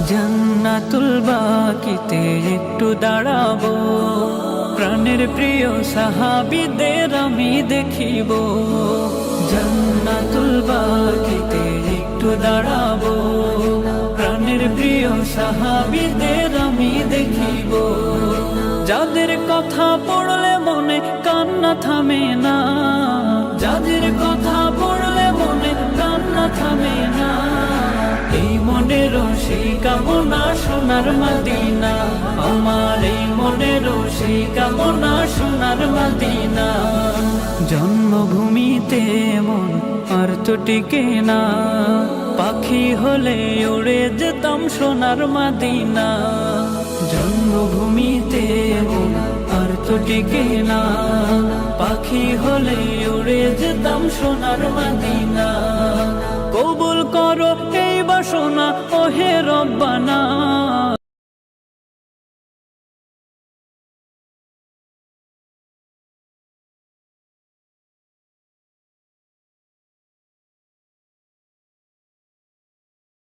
জান্নাতুল বাকিতে একটু দাঁড়াবো, প্রাণের প্রিয় সাহাবীদের আমি দেখিব। জান্নাতুল বাকিতে একটু দাঁড়াবো, প্রাণের প্রিয় সাহাবীদের আমি দেখিব। যাদের কথা পড়লে মনে কান্না থামে না, যাদের কথা পড়লে মনে কান্না থামে না, এই মনেরও সেই কামনা সোনার মদিনা, আমার এই মনেরও সেই কামনা সোনার মদিনা। জন্মভূমিতে মন আর তো টিকে না, পাখি হলে উড়ে যেতাম সোনার মদিনা। জন্মভূমিতে মন আর তো টিকে না, পাখি হলে উড়ে যেতাম সোনার মদিনা। কবুল করো এই বাসনা ওহে রব্বানা,